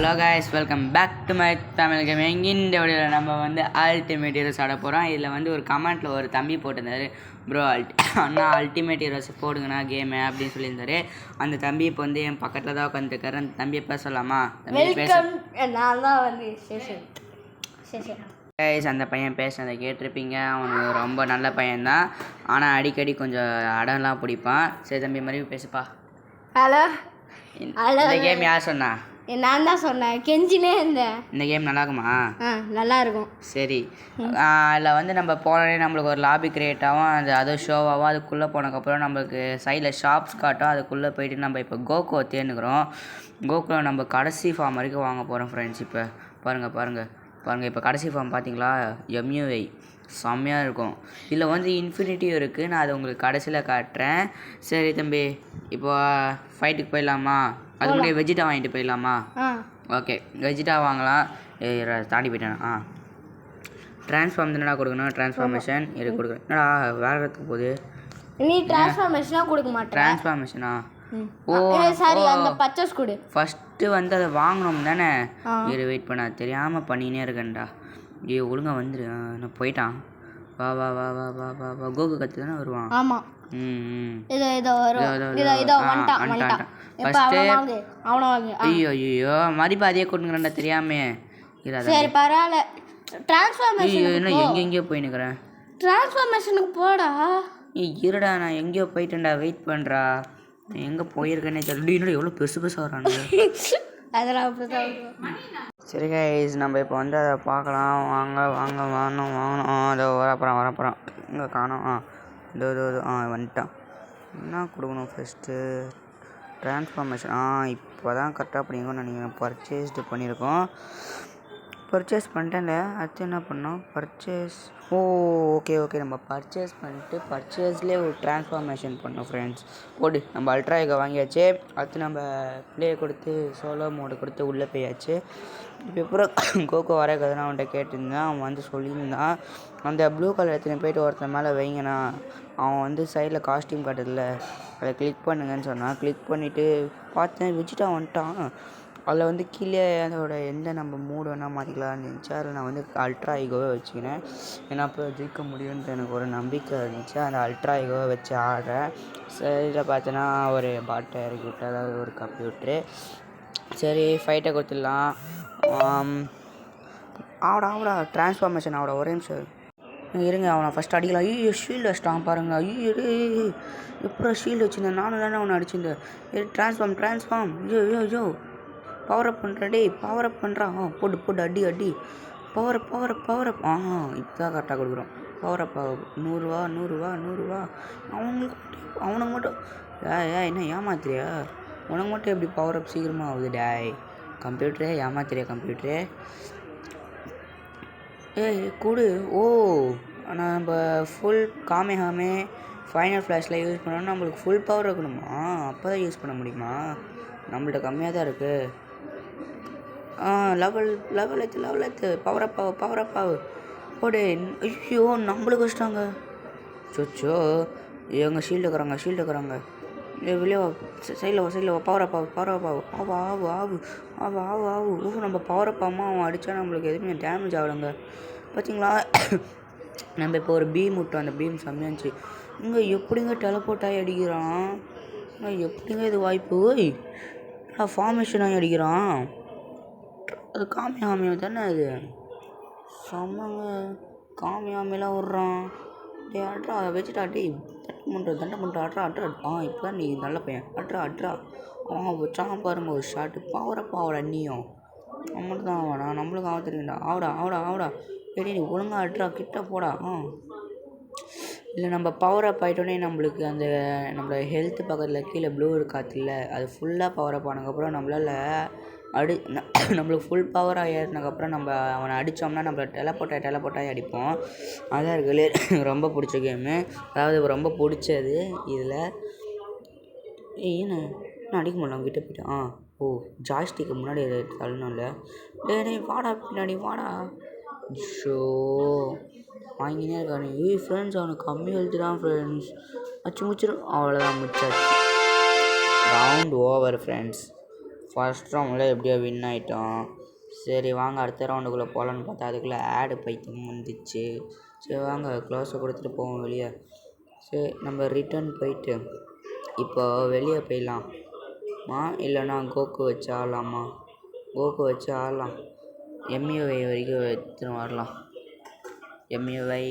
Hello guys, welcome back to my Tamil gaming. இந்த வீடியோவில் நம்ம வந்து அல்டிமேட் ஹீரோஸ் ஆட போகிறோம். இதில் வந்து ஒரு கமெண்ட்டில் ஒரு தம்பி போட்டிருந்தாரு, ப்ரோ அண்ணா அல்டிமேட் ஹீரோஸ் போடுங்கண்ணா கேமு அப்படின்னு சொல்லியிருந்தாரு. அந்த தம்பி இப்போ வந்து என் பக்கத்தில் தான் உட்காந்துருக்காரு. அந்த தம்பியை பேசலாமா? கைஸ், அந்த பையன் பேசுனதை கேட்டிருப்பீங்க. அவனுக்கு ரொம்ப நல்ல பையன்தான், ஆனால் அடிக்கடி கொஞ்சம் அடம்லாம் பிடிப்பான். சரி தம்பி, மறுபடியும் பேசுப்பா. ஹலோ, இந்த கேம் யார் சொன்னா? நான் தான் சொன்னேன், கெஞ்சினே இருந்தேன். இந்த கேம் நல்லா இருக்குமா? நல்லா இருக்கும். சரி, அதில் வந்து நம்ம போனோடனே நம்மளுக்கு ஒரு லாபி கிரியேட் ஆகும். அதுவும் ஷோவாகவும் அதுக்குள்ளே போனதுக்கப்புறம் நம்மளுக்கு சைடில் ஷாப்ஸ் காட்டும். அதுக்குள்ளே போயிட்டு நம்ம இப்போ கோகோ தேர்ந்துக்கிறோம். கோகோ நம்ம கடைசி ஃபார்ம் வரைக்கும் வாங்க போகிறோம் ஃப்ரெண்ட்ஸ். இப்போ பாருங்கள் இப்போ கடைசி ஃபார்ம் பார்த்தீங்களா? எம்யூஐ செம்மையாக இருக்கும். இதில் வந்து இன்ஃபினிட்டியும் இருக்குது. நான் அதை உங்களுக்கு கடைசியில் காட்டுறேன். சரி தம்பி, இப்போ ஃபைட்டுக்கு போயிடலாமா? அது முன்னாடி வெஜிடா வாங்கிட்டு போயிடலாமா? ஓகே, வெஜிடா வாங்கலாம். தாண்டி போயிட்டேன். ட்ரான்ஸ்ஃபார்ம் தானடா கொடுக்கணும். ட்ரான்ஸ்ஃபார்மேஷன் இது கொடுக்குறேன். என்னடா வேறதுக்கு போகுது? நீ ட்ரான்ஸ்ஃபார்மேஷனாக கொடுக்க மாட்டேன். ட்ரான்ஸ்ஃபார்மேஷனா? ஓ சாரி, அந்த பர்ச்சேஸ் கொடு. ஃபஸ்ட்டு வந்து அதை வாங்கணும் தானே? வெயிட் பண்ண தெரியாமல் பண்ணினே இருக்கேன்டா. ஐயோ, ஒழுங்காக வந்துடு. நான் போயிட்டான். வா வா வா வா வா வா வா கோகு கற்று தானே வருவான். ஆமாம், ஐயோ மதிப்பு அதே கொண்டுங்கிறேன்டா தெரியாமே. சரி பரவாயில்ல, ட்ரான்ஸ்ஃபார்மேஷன் எங்கெங்கேயோ போயின்னுக்கிறேன். ட்ரான்ஸ்ஃபார்மேஷனுக்கு போடா. இருடா, நான் எங்கேயோ போயிட்டேன்டா. வெயிட் பண்ணுறா, எங்கே போயிருக்கேனே தெரியல. எவ்வளோ பெருசு வரானுங்க. அதெல்லாம் அப்படிதான். சரி கைஸ், நம்ம இப்போ வந்து அதை பார்க்கலாம். வாங்கணும். அதோ வரப்போகிறான். இங்கே காணோம். இதோ வந்துட்டான். என்ன கொடுக்கணும் ஃபஸ்ட்டு? ட்ரான்ஸ்ஃபார்மேஷன். இப்போ தான் கரெக்டாக பண்ணியிருக்கோம். நான் பர்ச்சேஸ்டு பண்ணியிருக்கோம். பர்ச்சேஸ் பண்ணிட்டேன்ல. அடுத்து என்ன பண்ணோம்? பர்ச்சேஸ். ஓகே, நம்ம பர்ச்சேஸ் பண்ணிட்டு பர்ச்சேஸ்லேயே ஒரு ட்ரான்ஸ்ஃபார்மேஷன் பண்ணோம் ஃப்ரெண்ட்ஸ். போடு, நம்ம அல்ட்ரா ஈகோ வாங்கியாச்சு. அடுத்து நம்ம ப்ளே கொடுத்து சோலோ மோடு கொடுத்து உள்ளே போயாச்சு. இப்போ அப்புறம் கோகோ வர கதை அவன்கிட்ட கேட்டிருந்தான். அவன் வந்து சொல்லியிருந்தான், அந்த ப்ளூ கலர் எடுத்துன்னு போயிட்டு ஒருத்தன் மேலே வைங்கண்ணா. அவன் வந்து சைடில் காஸ்டியூம் காட்டுதில்ல, அதை கிளிக் பண்ணுங்கன்னு சொன்னான். கிளிக் பண்ணிவிட்டு பார்த்தேன், வச்சுட்டு வந்துட்டான். அதில் வந்து கீழே அதோட எந்த நம்ம மூடு வேணால் மாற்றிக்கலாம்னு இருந்துச்சு. அதில் நான் வந்து அல்ட்ரா ஈகோவை வச்சுக்கினேன். ஏன்னா அப்போ ஜெயிக்க முடியும்ன்ட்டு எனக்கு ஒரு நம்பிக்கை இருந்துச்சு. அந்த அல்ட்ரா ஈகோவை வச்சு ஆடுறேன். சரியில் பார்த்தோன்னா ஒரு பாட்டை இறக்கி விட்டு, அதாவது ஒரு கம்ப்யூட்ரு. சரி, ஃபைட்டை கொடுத்துடலாம். ஆவடா ட்ரான்ஸ்ஃபார்மேஷன் ஆவடா. ஒரே நிமிஷம் இருங்க, அவனை ஃபஸ்ட் அடிக்கலாம். ஐயோ, ஷீல்டு வச்சிட்டான் பாருங்க. ஐயோ, எப்போ ஷீல்டு வச்சுருந்தேன்? நானும் தானே அவனை அடிச்சிருந்தேன். ட்ரான்ஸ்ஃபார்ம். ஐயோ, பவரப் பண்ணுறேன். பவரப் பண்ணுறான். போட்டு அடி. பவரப். இப்போ தான் கரெக்டாக கொடுக்குறோம். பவரப் 100 அவனுக்கு மட்டும் என்ன ஏமாத்துறியா? உனக்கு மட்டும் எப்படி பவரப் சீக்கிரமாக ஆகுது? டேய் கம்ப்யூட்டரே, ஏமாத்துறியா கம்ப்யூட்டரே? கொடு. நம்ம ஃபுல் காமே ஃபைனல் ஃப்ளாஷில் யூஸ் பண்ணோன்னா நம்மளுக்கு ஃபுல் பவர் இருக்கணுமா? அப்போ தான் யூஸ் பண்ண முடியுமா? நம்மள்ட்ட கம்மியாக தான் இருக்குது. லெவல் எத்து பவரப் போடு. ஐயோ, நம்மளுக்கு வச்சிட்டாங்க. சொச்சோ, எங்க ஷீல்டு இருக்கிறாங்க. வெளியே சைடில் பவரப் ஆவு. நம்ம பவரப் அவன் அடித்தா நம்மளுக்கு எதுவுமே டேமேஜ் ஆகலைங்க. பார்த்தீங்களா? நம்ம இப்போ ஒரு பீம் விட்டோம். அந்த பீம் செம்மையாச்சு. இங்கே எப்படிங்க டெலபோர்ட் ஆகி அடிக்கிறான்? எப்படிங்க இது வாய்ப்பு? ஃபார்மேஷன் ஆகி அடிக்கிறான். அது காமியாமே தானே? அது செம்மங்க. காமியாமெலாம் விட்றான். அட்ரா வச்சுட்டா. தண்டை பண்ணுற அட்ரா. இப்போ தான் நீ நல்ல பையன். அட்ரா. வச்சான் பாருங்க ஒரு ஷாட்டு. பவரப்பா நீயும் நம்மளுக்கு தான் ஆவானா? நம்மளுக்கு ஆக தெரியுண்டா. ஆவடா. சரி, நீ ஒழுங்காக அட்ரா, கிட்ட போடா. இல்லை, நம்ம பவரப் ஆகிட்டோன்னே நம்மளுக்கு அந்த நம்மளோட ஹெல்த்து பக்கத்தில் கீழே ப்ளூ இருக்காத்துல, அது ஃபுல்லாக பவரப் ஆனதுக்கப்புறம் நம்மளுக்கு ஃபுல் பவராக ஏறினதுக்கப்புறம் நம்ம அவனை அடித்தோம்னா நம்மளை டெலபோட்டாகி அடிப்போம். அதான் இருக்குது ரொம்ப பிடிச்ச கேமு. அதாவது ரொம்ப பிடிச்சது இதில். என்ன அடிக்க முடியல, அவங்க கிட்டே போயிட்டான். ஜாய்ஸ்டிக்கு முன்னாடி தள்ளணும்ல. டேய் வாடா, பின்னாடி வாடா. ஷோ வாங்கினே இருக்கானு. ஃப்ரெண்ட்ஸ், அவனுக்கு கம்மி ஹெல்த்து தான் ஃப்ரெண்ட்ஸ். முடிச்சிடும். அவ்வளோதான், முடிச்சாச்சு. Round over friends. ஃபர்ஸ்ட் ரவுண்டில் எப்படியோ வின் ஆகிட்டோம். சரி வாங்க அடுத்த ரவுண்டுக்குள்ளே போகலான்னு பார்த்தா அதுக்குள்ளே ஆடு பைத்தியம் வந்துச்சு. சரி வாங்க க்ளோஸை கொடுத்துட்டு போவோம் வெளியே. சரி நம்ம ரிட்டர்ன் போயிட்டு இப்போ வெளியே போயிடலாமா இல்லைனா கோக்கு வச்சு ஆடலாமா? கோக்கு வச்சு ஆடலாம். எம்யூஐ வரைக்கும் எடுத்துன்னு வரலாம். எம்யூஐ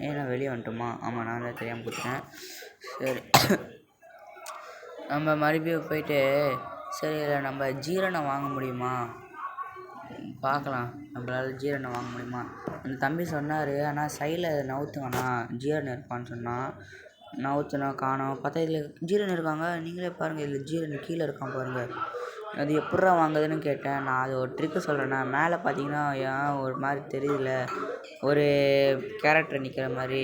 ஏன்னா வெளியே வந்துட்டோமா? ஆமாம் நான் தான் தெரியாமல் கொடுத்தேன். சரி நம்ம மறுபடியும் போயிட்டு சரி இல்லை நம்ம ஜீரனை வாங்க முடியுமா பார்க்கலாம். நம்மளால் ஜீரனை வாங்க முடியுமா? அந்த தம்பி சொன்னார். ஆனால் சைடில் நவுத்துங்கண்ணா ஜீரன் இருப்பான்னு சொன்னால் நவுத்துனா காணோம். பார்த்தா இதில் ஜீரன் இருக்காங்க. நீங்களே பாருங்கள் இதில் ஜீரன் கீழே இருக்கான் பாருங்கள். அது எப்பட்றா வாங்குதுன்னு கேட்டேன். நான் அது ஒரு ட்ரிக்கு சொல்கிறேண்ணா. மேலே பார்த்தீங்கன்னா ஏன் ஒரு மாதிரி தெரியுதுல ஒரு கேரக்டர் நிற்கிற மாதிரி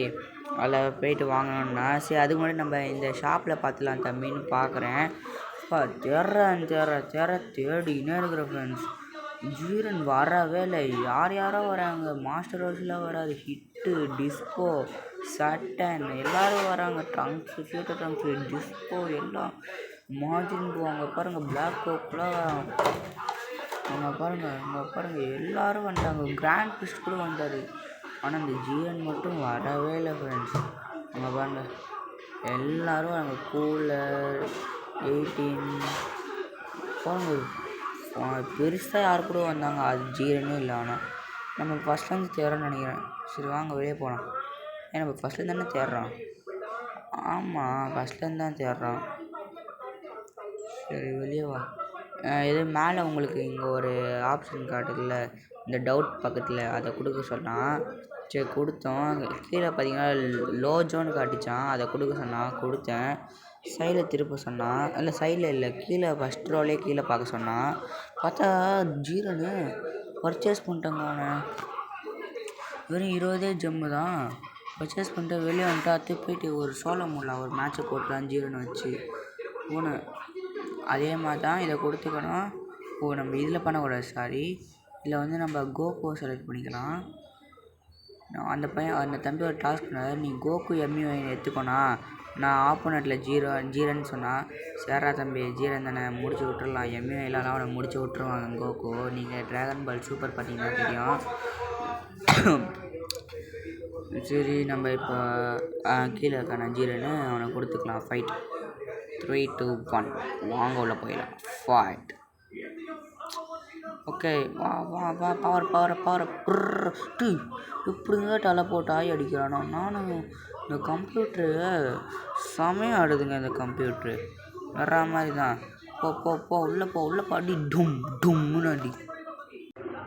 அதில் போயிட்டு வாங்கணுன்னா சரி அதுக்கு முன்னாடி நம்ம இந்த ஷாப்பில் பார்த்துலாம் தம்பின்னு பார்க்குறேன். தேடினே இருக்கிற ஃப்ரெண்ட்ஸ் ஜீரன் வரவே இல்லை. யாரோ வராங்க. மாஸ்டர் ரோஸ்லாம் வராது. ஹிட்டு டிஸ்கோ சட்டன் எல்லோரும் வராங்க. ட்ரங்க்ஸு ஃபியூட்டர் ட்ரங்க்ஸு டிஸ்கோ எல்லாம் மார்ஜின் போவாங்க பாருங்கள். பிளாக் கோப்லாம் அவங்க பாருங்கள் எல்லோரும் வந்துட்டாங்க. கிராண்ட் பிஸ்ட் கூட வந்தார். ஆனால் இந்த ஜீரன் மட்டும் வரவே இல்லை ஃப்ரெண்ட்ஸ். அவங்க பாருங்கள் எல்லோரும் அங்கே கூலர் 18 பாருங்கள் பெருசாக யார் கூட வந்தாங்க. அது ஜீரனும் இல்லை. ஆனால் நம்ம ஃபஸ்ட்லேருந்து தேடுறோன்னு நினைக்கிறேன். சரி வாங்க வெளியே போகலாம். ஏன் நம்ம ஃபஸ்ட்லேருந்து தானே தேடுறோம்? ஆமாம் ஃபஸ்ட்லேருந்து தான் தேடுறோம். சரி வெளியே வா. இது மேலே உங்களுக்கு இங்கே ஒரு ஆப்ஷன் காட்டுதுல்ல இந்த டவுட் பக்கத்தில் அதை கொடுக்க சொன்னால் சரி கொடுத்தோம். கீழே பார்த்தீங்கன்னா லோ ஜோன் காட்டிச்சான். அதை கொடுக்க சொன்னால் கொடுத்தேன். சைடில் திருப்ப சொன்னான். இல்லை சைடில் இல்லை கீழே ஃபஸ்ட் ரோலே கீழே பார்க்க சொன்னான். பார்த்தா ஜீரனு பர்ச்சேஸ் பண்ணிட்டாங்க. அவனை வெறும் 20 ஜெம்மு தான் பர்ச்சேஸ் பண்ணிட்டு வெளியே வந்துட்டு அது போயிட்டு ஒரு சோளம் மூடலாம் ஒரு மேட்ச்சை போட்டுலாம் ஜீரனை வச்சு போன அதே மாதிரி தான் இதை கொடுத்துக்கணும். நம்ம இதில் பண்ணக்கூடாது சாரி. இதில் வந்து நம்ம கோகோ செலக்ட் பண்ணிக்கலாம். அந்த தம்பி ஒரு டாஸ்க் பண்ணார். நீ கோகு எம்யூஐ எடுத்துக்கோண்ணா நான் ஆப்போனட்டில் ஜீரன்னு சொன்னால் சேரா தம்பி ஜீரன் தானே முடிச்சு விட்டுறலாம். எம்யூஐலாம் அவனை முடிச்சு விட்டுருவாங்க கோகு. நீங்கள் ட்ராகன் பால் சூப்பர் பார்த்தீங்கன்னா தெரியும். சரி நம்ம இப்போ கீழே இருக்கான ஜீரன்னு அவனை கொடுத்துக்கலாம். ஃபைட் 3, 2, 1 வாங்க உள்ள போயிடலாம். ஃபைட் ஓகே வா பவர் இப்படிங்க தலை போட்டு ஆகி அடிக்கிறானோ. நானும் இந்த கம்ப்யூட்ரு செமையாக ஆடுதுங்க. இந்த கம்ப்யூட்ரு வர்ற மாதிரி தான். போ உள்ளே போ அடி டும்னு அடி.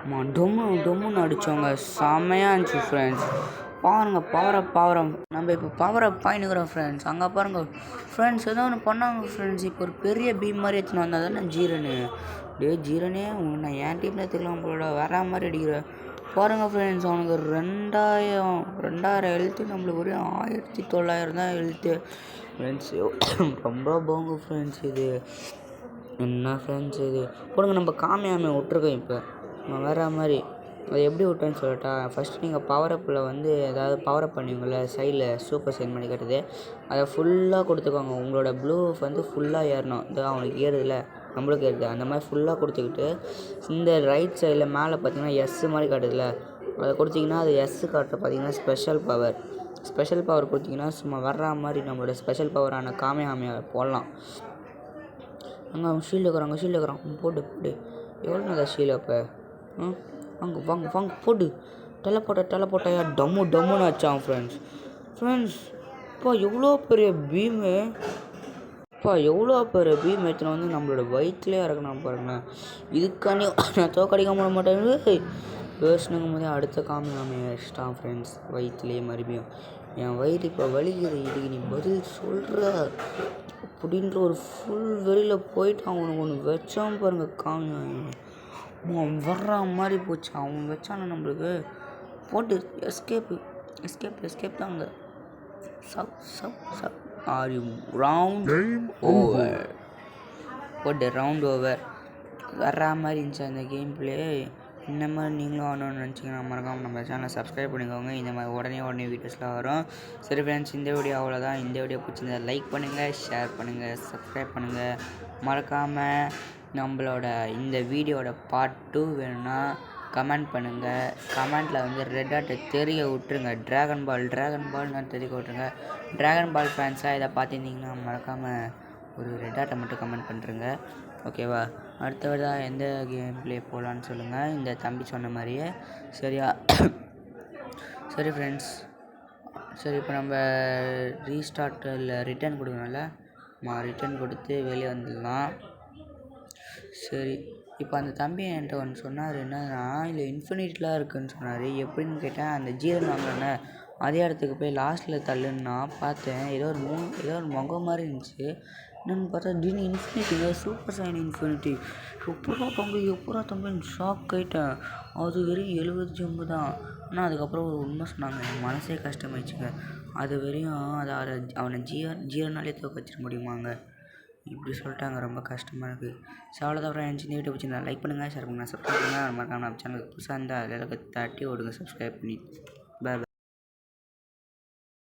ஆமாம் டொம்முன்னு அடித்தவங்க செமையாக இருந்துச்சு ஃப்ரெண்ட்ஸ். பாருங்கள் பவரை நம்ம இப்போ பவரை பாயினுக்கிறோம் ஃப்ரெண்ட்ஸ். அங்கே பாருங்கள் ஃப்ரெண்ட்ஸ் ஏதோ ஒன்று பண்ணாங்க ஃப்ரெண்ட்ஸ். இப்போ ஒரு பெரிய பீம் மாதிரி எடுத்துன்னு வந்தால் தானே ஜீரனு. ஜீரனே நான் என் டீமில் எடுத்துக்கலாம் போல வேற மாதிரி அடிக்கிறேன் பாருங்கள் ஃப்ரெண்ட்ஸ். அவனுக்கு 2000 எழுத்து நம்மளுக்கு ஒரு 1900 தான் எழுத்து ஃப்ரெண்ட்ஸ். ரொம்ப போங்க ஃப்ரெண்ட்ஸ். இது என்ன ஃப்ரெண்ட்ஸ் இது போடுங்க. நம்ம காமியாமை விட்ருக்கோம். இப்போ நம்ம வேற மாதிரி அது எப்படி விட்டேன்னு சொல்லட்டா. ஃபஸ்ட்டு நீங்கள் பவரப்பில் வந்து ஏதாவது பவரப் பண்ணுவீங்கள சைடில் சூப்பர் சைன் பண்ணி கட்டுது அதை ஃபுல்லாக கொடுத்துக்கோங்க. உங்களோட ப்ளூ வந்து ஃபுல்லாக ஏறணும். இது அவனுக்கு ஏறுதில்ல நம்மளுக்கு ஏறுது அந்த மாதிரி ஃபுல்லாக கொடுத்துக்கிட்டு இந்த ரைட் சைடில் மேலே பார்த்தீங்கன்னா எஸ் மாதிரி காட்டுதில்ல அதை கொடுத்திங்கன்னா அது எஸ் காட்டுற பார்த்தீங்கன்னா ஸ்பெஷல் பவர் கொடுத்திங்கன்னா சும்மா வர்ற மாதிரி நம்மளோட ஸ்பெஷல் பவரான காமியாமையை போடலாம். அங்கே அவன் ஷீல்டு இருக்கிறான் போட்டு எவ்வளோ நல்லா ஷீல் அப்போ வாங்க போட்டு டெலை போட்டாயா டம்முன்னு வச்சான் ஃப்ரெண்ட்ஸ். இப்போ எவ்வளோ பெரிய பீமு எடுத்துன்னு வந்து நம்மளோட வயிற்றுலேயே இறக்கணும் பாருங்களேன். இதுக்காண்டி நான் தோக்கடிக்க மாட்டேன்னு பேசினுங்கும் போதே அடுத்த காமியாமையை வச்சிட்டான் ஃப்ரெண்ட்ஸ். வயிற்றுலேயே மறுபடியும் என் வயிறு இப்போ வலிக்குது. இதுக்கு நீ பதில் சொல்கிற அப்படின்ற ஒரு ஃபுல் வெளியில் போயிட்டு அவனுக்கு ஒன்று வச்சான் பாருங்கள் காமியாமை. அவன் வர்ற மாதிரி போச்சு. அவன் வச்சான நம்மளுக்கு போட்டு எஸ்கேப் தாங்க. ஆர் யூ ரவுண்ட் ஓவர் போட்டு ரவுண்ட் ஓவர் வர்ற மாதிரி இருந்துச்சு அந்த கேம் பிளே. இந்த மாதிரி நீங்களும் ஆடணும்னு நினச்சிங்கன்னா மறக்காமல் நம்ம சேனலை சப்ஸ்கிரைப் பண்ணிக்கோங்க. இந்த மாதிரி உடனே வீடியோஸ்லாம் வரும். சரி ஃப்ரெண்ட்ஸ் இந்த வீடியோ அவ்வளோதான். இந்த வீடியோ பிடிச்சிருந்தா லைக் பண்ணுங்கள், ஷேர் பண்ணுங்கள், சப்ஸ்கிரைப் பண்ணுங்கள். மறக்காமல் நம்மளோட இந்த வீடியோட பார்ட் 2 வேணும்னா கமெண்ட் பண்ணுங்கள். கமெண்ட்டில் வந்து ரெட் டாட்டை தெரிய விட்ருங்க. ட்ராகன் பால்னு தெரிய விட்ருங்க. ட்ராகன் பால் ஃபேன்ஸாக இதை பார்த்துருந்தீங்கன்னா மறக்காமல் ஒரு ரெட் டாட்டை மட்டும் கமெண்ட் பண்ணுறங்க. ஓகேவா? அடுத்ததாக எந்த கேம் ப்ளே போகலான்னு சொல்லுங்கள், இந்த தம்பி சொன்ன மாதிரியே. சரியா? சரி ஃப்ரெண்ட்ஸ், சரி இப்போ நம்ம ரீஸ்டார்ட்டில் ரிட்டர்ன் கொடுக்கணும்ல, ரிட்டர்ன் கொடுத்து வெளியே வந்துடலாம். சரி, இப்போ அந்த தம்பி என்கிட்ட ஒன்று சொன்னார். என்னன்னா, இல்லை இன்ஃபினிட்லாம் இருக்குதுன்னு சொன்னார். எப்படின்னு கேட்டேன். அந்த ஜீரன் வாங்கினேன்னே அதே இடத்துக்கு போய் லாஸ்ட்டில் தள்ளுன்னா பார்த்தேன். ஏதோ ஒரு முகம் மாதிரி இருந்துச்சு. என்னென்னு பார்த்தா திடீர்னு இன்ஃபினிட்டி, சூப்பர் சைன் இன்ஃபினிட்டி. எப்படா தம்பி ஷாக் ஆகிட்டேன். அது வெறும் 70 ஜெம்பு தான். ஆனால் அதுக்கப்புறம் ஒரு உண்மை சொன்னாங்க, என் மனசே கஷ்டமாயிடுச்சுங்க. அது வரையும் அவனை ஜீரனாலே தூக்க வச்சிட முடியுமாங்க? இப்படி சொல்லிட்டாங்க. ரொம்ப கஷ்டமாக இருக்குது. ஸோ அவ்வளோதான் ஃப்ரெண்ட்ஸ். இந்த வீடியோ பிடிச்சிருந்தா லைக் பண்ணுங்கள், ஷேர் பண்ணுங்கள், சப்ஸ்கிரைப் பண்ணுங்கள். மறக்காம நம்ம சேனலுக்கு புதுசாக இருந்தால் அதில் தட்டி விடுங்க, சப்ஸ்கிரைப் பண்ணி.